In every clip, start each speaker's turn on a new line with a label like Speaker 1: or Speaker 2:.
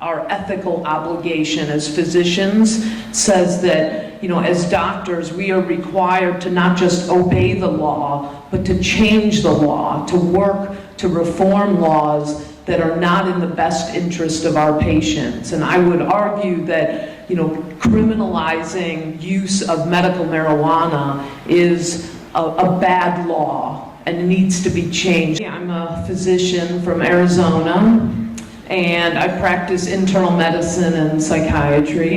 Speaker 1: our ethical obligation as physicians says that, as doctors, we are required to not just obey the law, but to change the law, to work to reform laws that are not in the best interest of our patients. And I would argue that, criminalizing use of medical marijuana is a bad law and needs to be changed. I'm a physician from Arizona, and I practice internal medicine and psychiatry.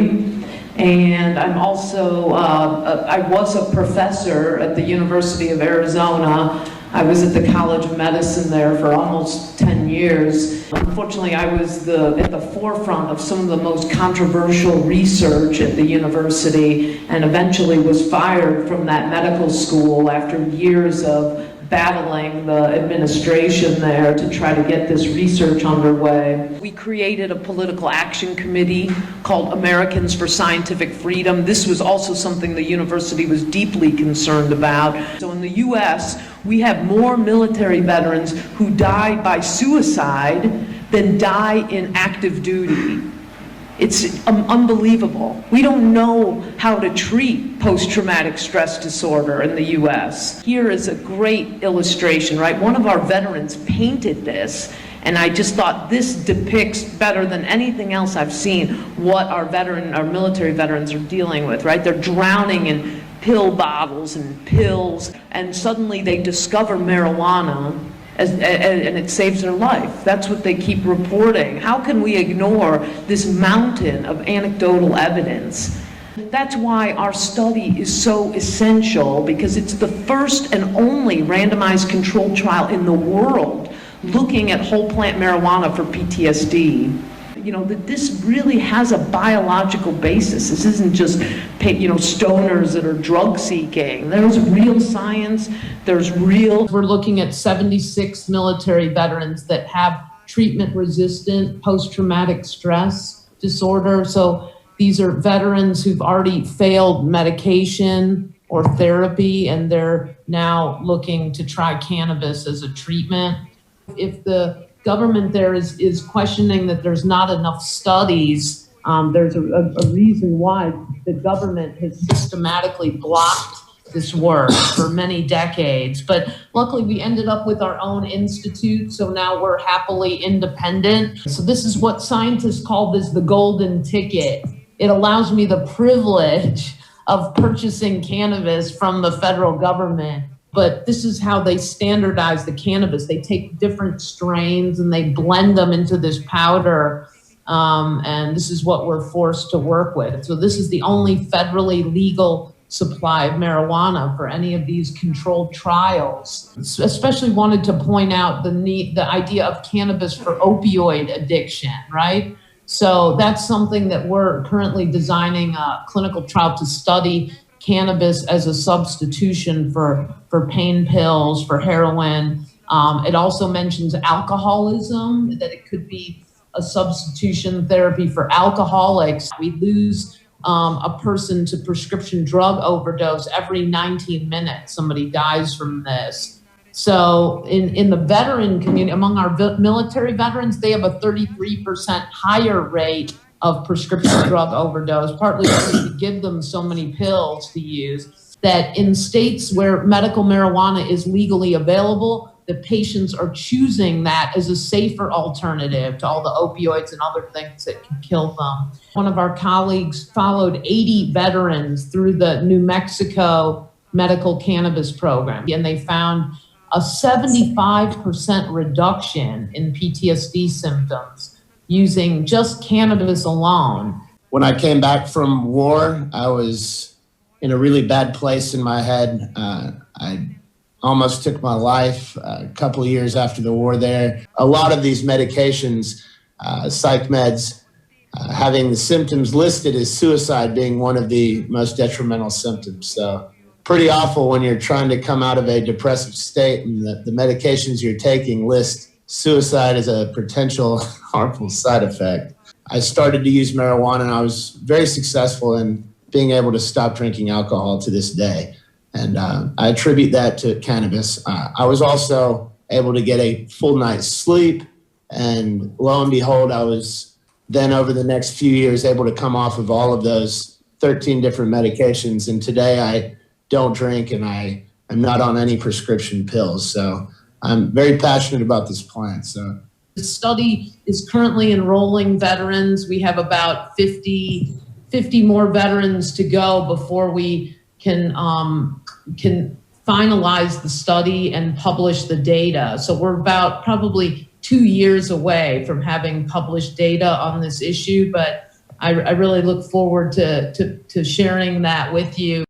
Speaker 1: And I'm also, I was a professor at the University of Arizona. I was at the College of Medicine there for almost 10 years. Unfortunately, I was at the forefront of some of the most controversial research at the university, and eventually was fired from that medical school after years of battling the administration there to try to get this research underway. We created a political action committee called Americans for Scientific Freedom. This was also something the university was deeply concerned about. So in the US, we have more military veterans who die by suicide than die in active duty. It's unbelievable. We don't know how to treat post-traumatic stress disorder in the US. Here is a great illustration, right? One of our veterans painted this, and I just thought this depicts better than anything else I've seen what our military veterans are dealing with, right? They're drowning in pill bottles and pills, and suddenly they discover marijuana, and it saves their life. That's what they keep reporting. How can we ignore this mountain of anecdotal evidence? That's why our study is so essential, because it's the first and only randomized controlled trial in the world looking at whole plant marijuana for PTSD. That this really has a biological basis. This isn't just, stoners that are drug seeking. There's real science, We're looking at 76 military veterans that have treatment-resistant post-traumatic stress disorder. So these are veterans who've already failed medication or therapy, and they're now looking to try cannabis as a treatment. If the government there is questioning that there's not enough studies, there's a reason why the government has systematically blocked this work for many decades. But luckily we ended up with our own institute, so now we're happily independent. So this is what scientists call this the golden ticket. It allows me the privilege of purchasing cannabis from the federal government. But this is how they standardize the cannabis. They take different strains and they blend them into this powder. And this is what we're forced to work with. So this is the only federally legal supply of marijuana for any of these controlled trials. Especially wanted to point out the idea of cannabis for opioid addiction, right? So that's something that we're currently designing a clinical trial to study cannabis as a substitution for pain pills, for heroin. It also mentions alcoholism, that it could be a substitution therapy for alcoholics. We lose a person to prescription drug overdose every 19 minutes. Somebody dies from this. So in the veteran community, among our military veterans, they have a 33% higher rate of prescription drug overdose, partly because we give them so many pills to use, that in states where medical marijuana is legally available, the patients are choosing that as a safer alternative to all the opioids and other things that can kill them. One of our colleagues followed 80 veterans through the New Mexico medical cannabis program, and they found a 75% reduction in PTSD symptoms using just cannabis alone.
Speaker 2: When I came back from war, I was in a really bad place in my head. I almost took my life a couple of years after the war there. A lot of these medications, psych meds, having the symptoms listed as suicide being one of the most detrimental symptoms. So pretty awful when you're trying to come out of a depressive state and the medications you're taking list suicide as a potential harmful side effect. I started to use marijuana, and I was very successful in being able to stop drinking alcohol to this day. And I attribute that to cannabis. I was also able to get a full night's sleep, and lo and behold, I was then over the next few years, able to come off of all of those 13 different medications. And today I don't drink and I am not on any prescription pills. So I'm very passionate about this plan. So
Speaker 1: the study is currently enrolling veterans. We have about 50 more veterans to go before we can finalize the study and publish the data. So we're about probably 2 years away from having published data on this issue, but I really look forward to sharing that with you.